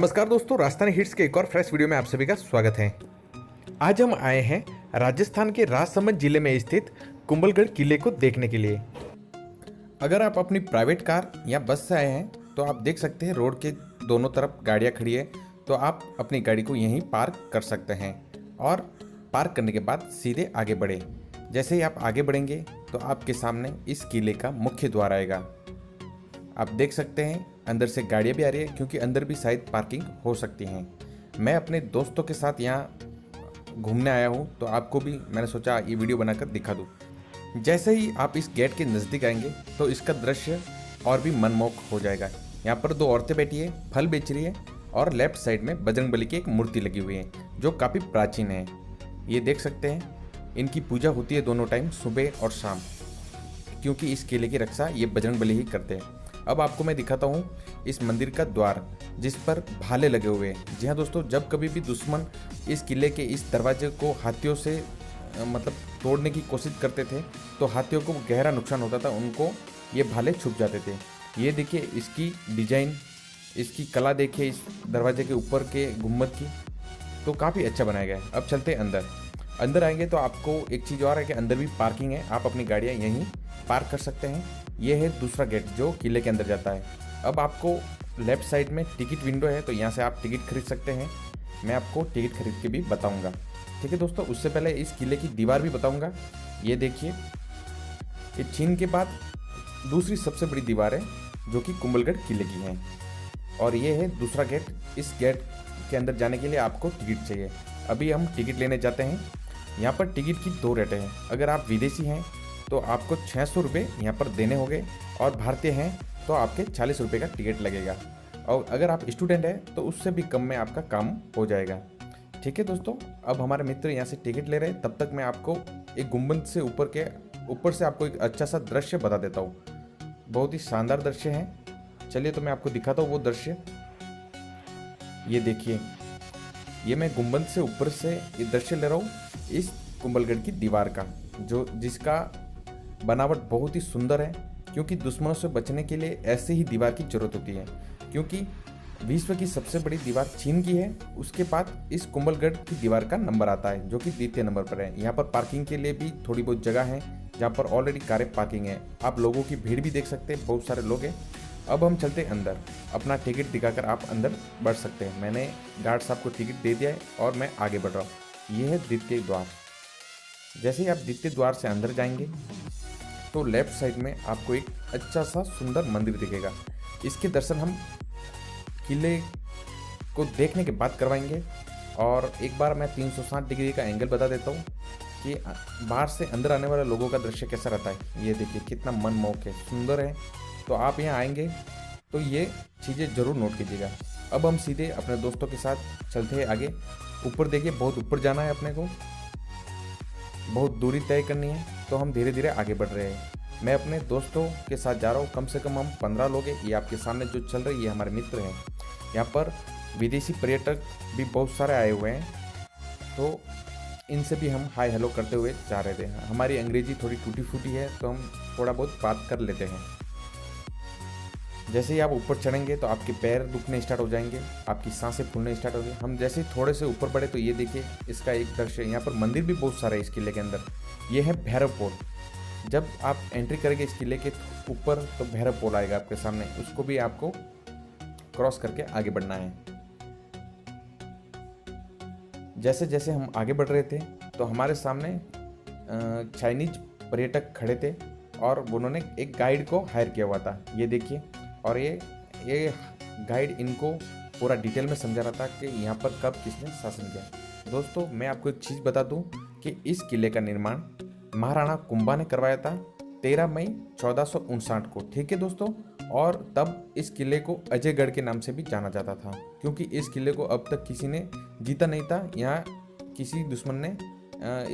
नमस्कार दोस्तों, राजस्थानी हिट्स के एक और फ्रेश वीडियो में आप सभी का स्वागत है। आज हम आए हैं राजस्थान के राजसमंद जिले में स्थित कुंभलगढ़ किले को देखने के लिए। अगर आप अपनी प्राइवेट कार या बस से आए हैं तो आप देख सकते हैं रोड के दोनों तरफ गाड़ियां खड़ी है, तो आप अपनी गाड़ी को यहीं पार्क कर सकते हैं और पार्क करने के बाद सीधे आगे बढ़े। जैसे ही आप आगे बढ़ेंगे तो आपके सामने इस किले का मुख्य द्वार आएगा। आप देख सकते हैं अंदर से गाड़ियाँ भी आ रही है, क्योंकि अंदर भी शायद पार्किंग हो सकती हैं। मैं अपने दोस्तों के साथ यहाँ घूमने आया हूँ, तो आपको भी मैंने सोचा ये वीडियो बनाकर दिखा दूँ। जैसे ही आप इस गेट के नज़दीक आएंगे तो इसका दृश्य और भी मनमोहक हो जाएगा। यहाँ पर दो औरतें बैठी है, फल बेच रही है और लेफ्ट साइड में बजरंगबली की एक मूर्ति लगी हुई है जो काफ़ी प्राचीन है। ये देख सकते हैं इनकी पूजा होती है दोनों टाइम, सुबह और शाम, क्योंकि इस किले की रक्षा ये बजरंगबली ही करते हैं। अब आपको मैं दिखाता हूँ इस मंदिर का द्वार, जिस पर भाले लगे हुए हैं। जी हाँ दोस्तों, जब कभी भी दुश्मन इस किले के इस दरवाजे को हाथियों से तोड़ने की कोशिश करते थे तो हाथियों को गहरा नुकसान होता था, उनको ये भाले छुप जाते थे। ये देखिए इसकी डिजाइन, इसकी कला देखिए इस दरवाजे के ऊपर के गुम्बद की, तो काफ़ी अच्छा बनाया गया है। अब चलते हैं अंदर आएंगे तो आपको एक चीज़ और है कि अंदर भी पार्किंग है, आप अपनी गाड़ियाँ यहीं पार्क कर सकते हैं। ये है दूसरा गेट जो किले के अंदर जाता है। अब आपको लेफ्ट साइड में टिकट विंडो है, तो यहाँ से आप टिकट खरीद सकते हैं। मैं आपको टिकट खरीद के भी बताऊंगा। ठीक है दोस्तों, उससे पहले इस किले की दीवार भी बताऊंगा। ये देखिए, ये चीन के बाद दूसरी सबसे बड़ी दीवार है जो कि कुंभलगढ़ किले की है। और ये है दूसरा गेट। इस गेट के अंदर जाने के लिए आपको टिकट चाहिए। अभी हम टिकट लेने जाते हैं। यहाँ पर टिकट की दो रेटें हैं। अगर आप विदेशी हैं तो आपको 600 रुपये यहाँ पर देने होंगे, और भारतीय हैं तो आपके 40 रुपये का टिकट लगेगा। और अगर आप स्टूडेंट हैं तो उससे भी कम में आपका काम हो जाएगा। ठीक है दोस्तों, अब हमारे मित्र यहाँ से टिकट ले रहे हैं, तब तक मैं आपको एक गुंबद से ऊपर से आपको एक अच्छा सा दृश्य बता देता हूँ। बहुत ही शानदार दृश्य है। चलिए तो मैं आपको दिखाता हूँ वो दृश्य। ये देखिए, ये मैं गुंबद से ऊपर से ये दृश्य ले रहा हूँ इस कुंभलगढ़ की दीवार का, जिसका बनावट बहुत ही सुंदर है, क्योंकि दुश्मनों से बचने के लिए ऐसे ही दीवार की जरूरत होती है। क्योंकि विश्व की सबसे बड़ी दीवार चीन की है, उसके बाद इस कुंभलगढ़ की दीवार का नंबर आता है जो कि द्वितीय नंबर पर है। यहाँ पर पार्किंग के लिए भी थोड़ी बहुत जगह है, जहाँ पर ऑलरेडी कारें पार्किंग है। आप लोगों की भीड़ भी देख सकते हैं, बहुत सारे लोग हैं। अब हम चलते हैं अंदर। अपना टिकट दिखाकर आप अंदर बढ़ सकते हैं। मैंने गार्ड साहब को टिकट दे दिया है और मैं आगे बढ़ रहा हूँ। ये है द्वितीय द्वार। जैसे ही आप द्वितीय द्वार से अंदर जाएंगे तो लेफ्ट साइड में आपको एक अच्छा सा सुंदर मंदिर दिखेगा। इसके दर्शन हम किले को देखने के बाद करवाएंगे। और एक बार मैं 360 डिग्री का एंगल बता देता हूँ कि बाहर से अंदर आने वाले लोगों का दृश्य कैसा रहता है। ये देखिए कितना मनमोहक है, सुंदर है। तो आप यहाँ आएंगे तो ये चीज़ें ज़रूर नोट कीजिएगा। अब हम सीधे अपने दोस्तों के साथ चलते हैं आगे। ऊपर देखिए, बहुत ऊपर जाना है अपने को, बहुत दूरी तय करनी है, तो हम धीरे धीरे आगे बढ़ रहे हैं। मैं अपने दोस्तों के साथ जा रहा हूँ, कम से कम हम 15 लोग हैं। ये आपके सामने जो चल रही है, ये हमारे मित्र हैं। यहाँ पर विदेशी पर्यटक भी बहुत सारे आए हुए हैं, तो इनसे भी हम हाय हेलो करते हुए जा रहे थे। हमारी अंग्रेजी थोड़ी टूटी फूटी है, तो हम थोड़ा बहुत बात कर लेते हैं। जैसे ही आप ऊपर चढ़ेंगे तो आपके पैर दुखने स्टार्ट हो जाएंगे, आपकी सांसें फूलने स्टार्ट हो गई। हम जैसे ही थोड़े से ऊपर बढ़े तो ये देखिए इसका एक दृश्य। यहाँ पर मंदिर भी बहुत सारे है इस किले के अंदर। ये है भैरव पोल। जब आप एंट्री करेंगे इस किले के ऊपर तो भैरव पोल आएगा आपके सामने, उसको भी आपको क्रॉस करके आगे बढ़ना है। जैसे जैसे हम आगे बढ़ रहे थे तो हमारे सामने चाइनीज पर्यटक खड़े थे और उन्होंने एक गाइड को हायर किया हुआ था। ये देखिए, और ये गाइड इनको पूरा डिटेल में समझा रहा था कि यहाँ पर कब किसने शासन किया। दोस्तों मैं आपको एक चीज़ बता दूँ कि इस किले का निर्माण महाराणा कुंभा ने करवाया था 13 मई 1459 को। ठीक है दोस्तों, और तब इस किले को अजयगढ़ के नाम से भी जाना जाता था, क्योंकि इस किले को अब तक किसी ने जीता नहीं था। यहाँ किसी दुश्मन ने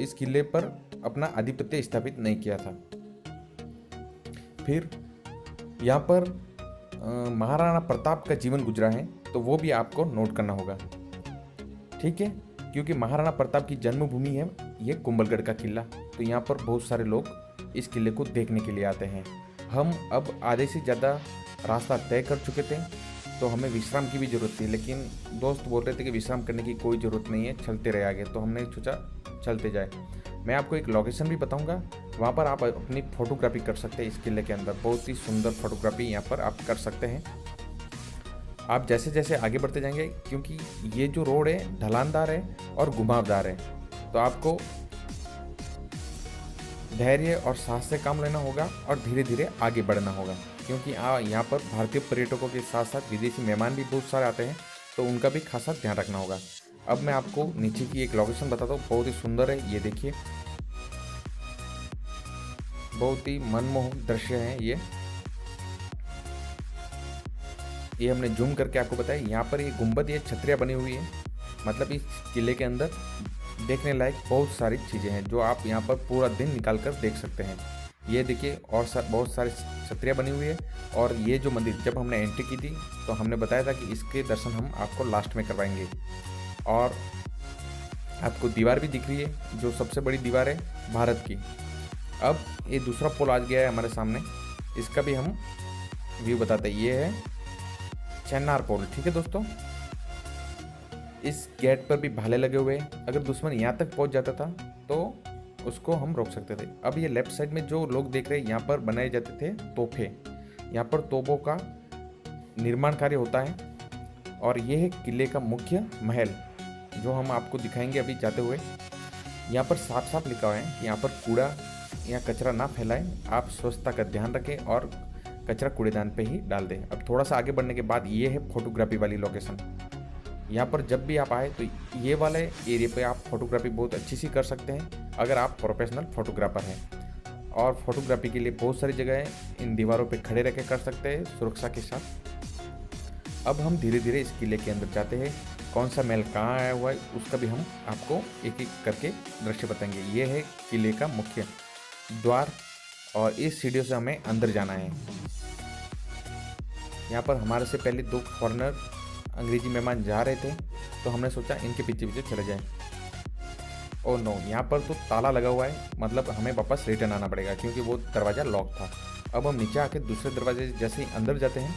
इस किले पर अपना आधिपत्य स्थापित नहीं किया था। फिर यहाँ पर महाराणा प्रताप का जीवन गुजरा है, तो वो भी आपको नोट करना होगा। ठीक है, क्योंकि महाराणा प्रताप की जन्मभूमि है ये कुंभलगढ़ का किला, तो यहाँ पर बहुत सारे लोग इस किले को देखने के लिए आते हैं। हम अब आधे से ज़्यादा रास्ता तय कर चुके थे, तो हमें विश्राम की भी ज़रूरत थी, लेकिन दोस्त बोल रहे थे कि विश्राम करने की कोई ज़रूरत नहीं है, चलते रहे आगे, तो हमने सोचा चलते जाए। मैं आपको एक लोकेशन भी बताऊंगा, वहाँ पर आप अपनी फ़ोटोग्राफी कर सकते हैं। इस किले के अंदर बहुत ही सुंदर फोटोग्राफी यहाँ पर आप कर सकते हैं। आप जैसे जैसे आगे बढ़ते जाएंगे, क्योंकि ये जो रोड है ढलानदार है और घुमावदार है, तो आपको धैर्य और साहस से काम लेना होगा और धीरे धीरे आगे बढ़ना होगा, क्योंकि यहाँ पर भारतीय पर्यटकों के साथ साथ विदेशी मेहमान भी बहुत सारे आते हैं, तो उनका भी खासा ध्यान रखना होगा। अब मैं आपको नीचे की एक लोकेशन बताता हूँ, बहुत ही सुंदर है। ये देखिए, बहुत ही मनमोहक दृश्य है ये हमने जूम करके आपको बताया। यहाँ पर ये गुंबद, ये छतरियाँ बनी हुई है, मतलब इस किले के अंदर देखने लायक बहुत सारी चीज़ें हैं जो आप यहाँ पर पूरा दिन निकाल कर देख सकते हैं। ये देखिए, और बहुत सारी छतरियाँ बनी हुई है। और ये जो मंदिर, जब हमने एंट्री की थी तो हमने बताया था कि इसके दर्शन हम आपको लास्ट में करवाएंगे। और आपको दीवार भी दिख रही है, जो सबसे बड़ी दीवार है भारत की। अब ये दूसरा पुल आ गया है हमारे सामने, इसका भी हम व्यू बताते हैं। ये है चेन्नार पुल, ठीक है दोस्तों। इस गेट पर भी भाले लगे हुए हैं, अगर दुश्मन यहाँ तक पहुँच जाता था तो उसको हम रोक सकते थे। अब ये लेफ्ट साइड में जो लोग देख रहे हैं, यहाँ पर बनाए जाते थे तोहफे। यहाँ पर तोपों का निर्माण कार्य होता है। और ये है किले का मुख्य महल, जो हम आपको दिखाएंगे अभी जाते हुए। यहाँ पर साफ साफ लिखा हुआ है कि यहाँ पर कूड़ा या कचरा ना फैलाएं, आप स्वच्छता का ध्यान रखें और कचरा कूड़ेदान पे ही डाल दें। अब थोड़ा सा आगे बढ़ने के बाद ये है फोटोग्राफी वाली लोकेशन। यहाँ पर जब भी आप आए तो ये वाले एरिया पे आप फोटोग्राफी बहुत अच्छी सी कर सकते हैं, अगर आप प्रोफेशनल फोटोग्राफर हैं। और फोटोग्राफी के लिए बहुत सारी जगह है, इन दीवारों पे खड़े रह के कर सकते हैं सुरक्षा के साथ। अब हम धीरे धीरे इस किले के अंदर जाते हैं। कौन सा महल कहाँ आया हुआ है उसका भी हम आपको एक एक करके दृश्य बताएंगे। ये है किले का मुख्य द्वार, और इस सीढ़ियों से हमें अंदर जाना है। यहाँ पर हमारे से पहले 2 फॉरेनर अंग्रेजी मेहमान जा रहे थे, तो हमने सोचा इनके पीछे पीछे चले जाएं। ओ नो, यहाँ पर तो ताला लगा हुआ है, मतलब हमें वापस रिटर्न आना पड़ेगा, क्योंकि वो दरवाज़ा लॉक था। अब हम नीचे आके दूसरे दरवाजे जैसे ही अंदर जाते हैं,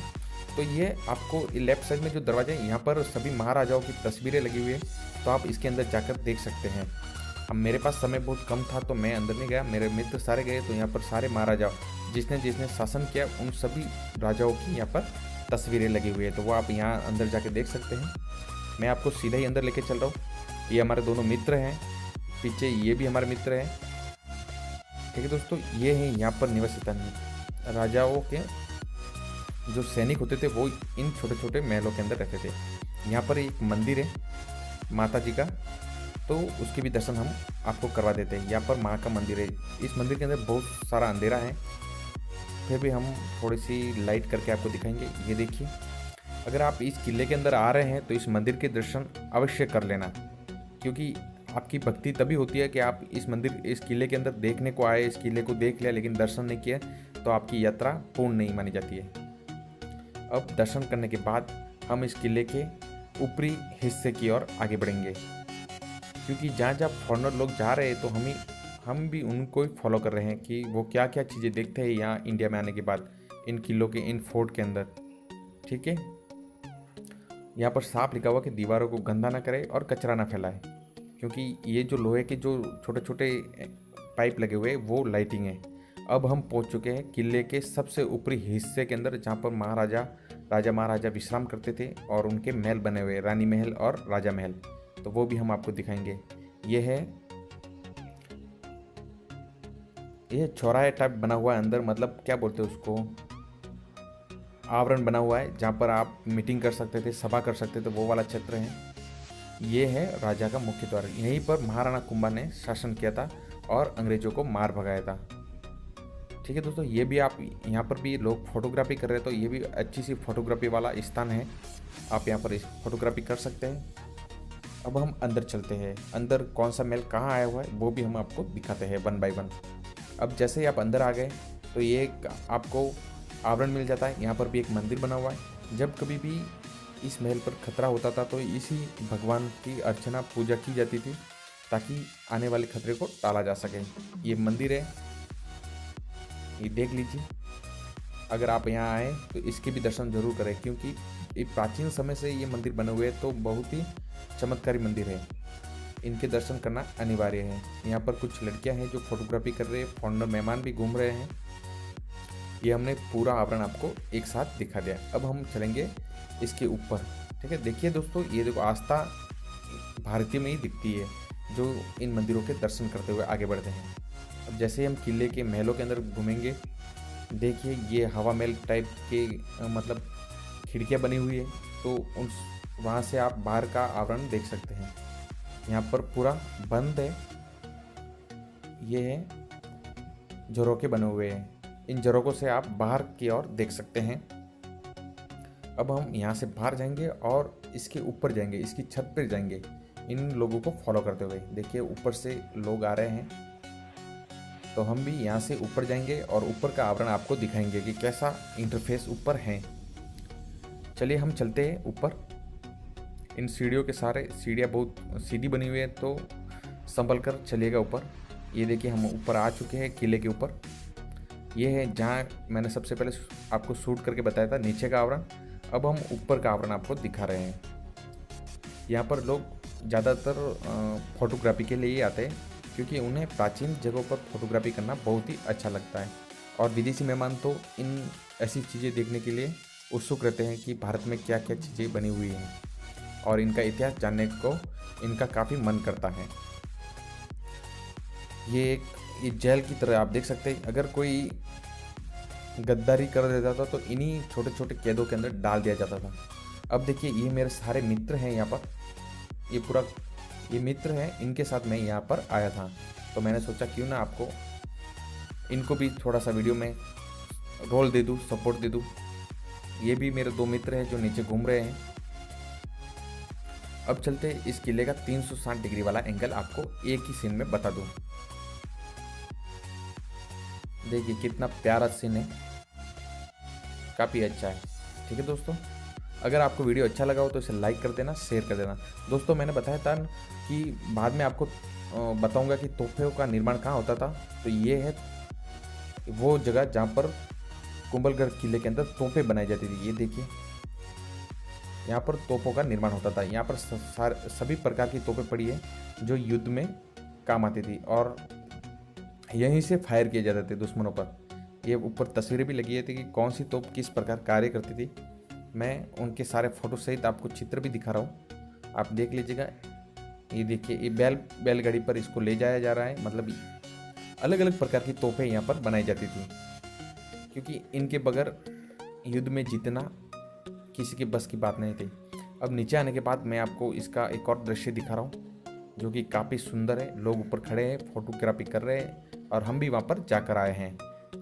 तो ये आपको लेफ्ट साइड में जो दरवाजे हैं, यहाँ पर सभी महाराजाओं की तस्वीरें लगी हुई है, तो आप इसके अंदर जाकर देख सकते हैं। अब मेरे पास समय बहुत कम था तो मैं अंदर नहीं गया, मेरे मित्र सारे गए, तो यहाँ पर सारे महाराजा जिसने जिसने शासन किया उन सभी राजाओं की यहाँ पर तस्वीरें लगी हुई है, तो वो आप यहाँ अंदर जाके देख सकते हैं। मैं आपको सीधा ही अंदर लेके चल रहा हूँ। ये हमारे दोनों मित्र हैं, पीछे ये भी हमारे मित्र हैं, ठीक है दोस्तों। ये हैं यहाँ पर निवास स्थान। राजाओं के जो सैनिक होते थे वो इन छोटे छोटे महलों के अंदर रहते थे। यहाँ पर एक मंदिर है माता जी का, तो उसके भी दर्शन हम आपको करवा देते हैं। यहाँ पर माँ का मंदिर है। इस मंदिर के अंदर बहुत सारा अंधेरा है, फिर भी हम थोड़ी सी लाइट करके आपको दिखाएंगे। ये देखिए, अगर आप इस किले के अंदर आ रहे हैं तो इस मंदिर के दर्शन अवश्य कर लेना, क्योंकि आपकी भक्ति तभी होती है कि आप इस किले के अंदर देखने को आए, इस किले को देख लिया लेकिन दर्शन नहीं किया, तो आपकी यात्रा पूर्ण नहीं मानी जाती है। अब दर्शन करने के बाद हम इस किले के ऊपरी हिस्से की ओर आगे बढ़ेंगे, क्योंकि जहाँ जहाँ फॉरेनर लोग जा रहे हैं तो हम भी उनको ही फॉलो कर रहे हैं कि वो क्या क्या चीज़ें देखते हैं यहाँ इंडिया में आने के बाद, इन किलों के, इन फोर्ट के अंदर, ठीक है। यहाँ पर साफ लिखा हुआ कि दीवारों को गंदा ना करे और कचरा ना फैलाए, क्योंकि ये जो लोहे के जो छोटे छोटे पाइप लगे हुए हैं वो लाइटिंग है। अब हम पहुँच चुके हैं किले के सबसे ऊपरी हिस्से के अंदर, जहाँ पर राजा महाराजा विश्राम करते थे और उनके महल बने हुए, रानी महल और राजा महल, तो वो भी हम आपको दिखाएंगे। ये चौराहे टाइप बना हुआ है अंदर, मतलब क्या बोलते हैं उसको, आवरण बना हुआ है जहाँ पर आप मीटिंग कर सकते थे, सभा कर सकते थे, वो वाला क्षेत्र है। ये है राजा का मुख्य द्वार, यहीं पर महाराणा कुंभा ने शासन किया था और अंग्रेजों को मार भगाया था, ठीक है दोस्तों। ये भी आप यहाँ पर भी लोग फोटोग्राफी कर रहे हैं, तो ये भी अच्छी सी फोटोग्राफी वाला स्थान है, आप यहाँ पर फोटोग्राफी कर सकते हैं। अब हम अंदर चलते हैं, अंदर कौन सा महल कहाँ आया हुआ है वो भी हम आपको दिखाते हैं 1 बाय 1। अब जैसे ही आप अंदर आ गए तो ये आपको आवरण मिल जाता है। यहाँ पर भी एक मंदिर बना हुआ है। जब कभी भी इस महल पर खतरा होता था तो इसी भगवान की अर्चना पूजा की जाती थी, ताकि आने वाले खतरे को टाला जा सके। ये मंदिर है, ये देख लीजिए। अगर आप यहाँ आए तो इसके भी दर्शन जरूर करें, क्योंकि ये प्राचीन समय से ये मंदिर बने हुए हैं, तो बहुत ही चमत्कारी मंदिर है। इनके दर्शन करना अनिवार्य है। यहाँ पर कुछ लड़कियां हैं जो फोटोग्राफी कर रहे हैं, फॉरेनर मेहमान भी घूम रहे हैं। ये हमने पूरा आवरण आपको एक साथ दिखा दिया। अब हम चलेंगे इसके ऊपर। ठीक है, देखिए दोस्तों, ये देखो आस्था भारतीय में ही दिखती है जो इन मंदिरों के दर्शन करते हुए आगे बढ़ते हैं। अब जैसे हम किले के महलों के अंदर घूमेंगे, देखिए ये हवा महल टाइप के मतलब खिड़कियाँ बनी हुई है, तो उन वहाँ से आप बाहर का आवरण देख सकते हैं। यहाँ पर पूरा बंद है। ये है झरोखे बने हुए हैं, इन झरोखों से आप बाहर की ओर देख सकते हैं। अब हम यहाँ से बाहर जाएंगे और इसके ऊपर जाएंगे, इसकी छत पर जाएंगे इन लोगों को फॉलो करते हुए। देखिए ऊपर से लोग आ रहे हैं, तो हम भी यहाँ से ऊपर जाएंगे और ऊपर का आवरण आपको दिखाएंगे कि कैसा इंटरफेस ऊपर है। चलिए हम चलते हैं ऊपर। इन सीढ़ियों के सारे सीढ़ियाँ बहुत सीधी बनी हुई है, तो संभल कर चलिएगा ऊपर। ये देखिए हम ऊपर आ चुके हैं किले के ऊपर। ये है जहाँ मैंने सबसे पहले आपको शूट करके बताया था नीचे का आवरण। अब हम ऊपर का आवरण आपको दिखा रहे हैं। यहाँ पर लोग ज़्यादातर फोटोग्राफी के लिए ही आते हैं, क्योंकि उन्हें प्राचीन जगहों पर फोटोग्राफी करना बहुत ही अच्छा लगता है। और विदेशी मेहमान तो इन ऐसी चीज़ें देखने के लिए उत्सुक रहते हैं कि भारत में क्या क्या चीज़ें बनी हुई हैं, और इनका इतिहास जानने को इनका काफ़ी मन करता है। ये जेल की तरह आप देख सकते हैं। अगर कोई गद्दारी कर देता था तो इन्हीं छोटे छोटे कैदों के अंदर डाल दिया जाता था। अब देखिए ये मेरे सारे मित्र हैं यहाँ पर, ये मित्र हैं, इनके साथ मैं यहाँ पर आया था, तो मैंने सोचा क्यों ना आपको इनको भी थोड़ा सा वीडियो में रोल दे दूँ, सपोर्ट दे दूँ। ये भी मेरे 2 मित्र हैं जो नीचे घूम रहे हैं। अब चलते इस किले का 360 डिग्री वाला एंगल आपको एक ही सीन में बता दूं। देखिए कितना प्यारा सीन है, काफ़ी अच्छा है। ठीक है दोस्तों, अगर आपको वीडियो अच्छा लगा हो तो इसे लाइक कर देना, शेयर कर देना। दोस्तों मैंने बताया था कि बाद में आपको बताऊंगा कि तोपों का निर्माण कहाँ होता था। तो ये है वो जगह जहाँ पर कुंभलगढ़ किले के अंदर तोपें बनाई जाती थी। ये देखिए यहाँ पर तोपों का निर्माण होता था। यहाँ पर सभी प्रकार की तोपें पड़ी है जो युद्ध में काम आती थी, और यहीं से फायर किए जाते थे दुश्मनों पर। ये ऊपर तस्वीरें भी लगी थी कि कौन सी तोप किस प्रकार कार्य करती थी। मैं उनके सारे फोटो सहित आपको चित्र भी दिखा रहा हूँ, आप देख लीजिएगा। ये देखिए ये बैलगाड़ी पर इसको ले जाया जा रहा है। मतलब अलग अलग प्रकार की तोपें यहाँ पर बनाई जाती थी, क्योंकि इनके बगैर युद्ध में जीतना किसी के बस की बात नहीं थी। अब नीचे आने के बाद मैं आपको इसका एक और दृश्य दिखा रहा हूँ जो कि काफ़ी सुंदर है। लोग ऊपर खड़े हैं, फोटोग्राफी कर रहे हैं, और हम भी वहाँ पर जाकर आए हैं।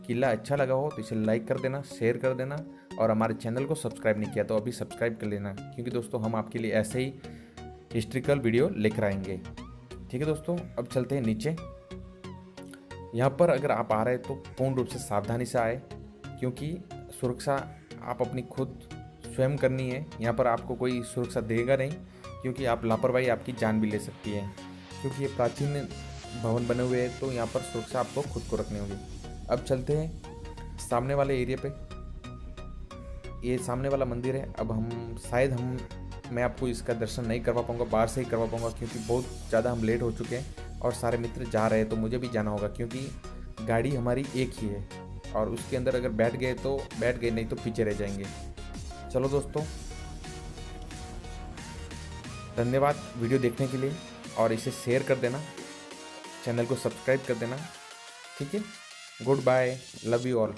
किला अच्छा लगा हो तो इसे लाइक कर देना, शेयर कर देना, और हमारे चैनल को सब्सक्राइब नहीं किया तो अभी सब्सक्राइब कर लेना, क्योंकि दोस्तों हम आपके लिए ऐसे ही हिस्ट्रिकल वीडियो लेकर आएंगे। ठीक है दोस्तों, अब चलते हैं नीचे। यहाँ पर अगर आप आ रहे हैं तो पूर्ण रूप से सावधानी से आए, क्योंकि सुरक्षा आप अपनी खुद स्वयं करनी है। यहाँ पर आपको कोई सुरक्षा देगा नहीं, क्योंकि आप लापरवाही आपकी जान भी ले सकती है। क्योंकि ये प्राचीन भवन बने हुए हैं, तो यहाँ पर सुरक्षा आपको खुद को रखनी होगी। अब चलते हैं सामने वाले एरिया पे। ये सामने वाला मंदिर है। अब मैं आपको इसका दर्शन नहीं करवा पाऊँगा, बाहर से ही करवा पाऊँगा, क्योंकि बहुत ज़्यादा हम लेट हो चुके हैं और सारे मित्र जा रहे हैं, तो मुझे भी जाना होगा, क्योंकि गाड़ी हमारी एक ही है, और उसके अंदर अगर बैठ गए तो बैठ गए, नहीं तो पीछे रह जाएंगे। चलो दोस्तों, धन्यवाद वीडियो देखने के लिए, और इसे शेयर कर देना, चैनल को सब्सक्राइब कर देना। ठीक है, good bye, love you all.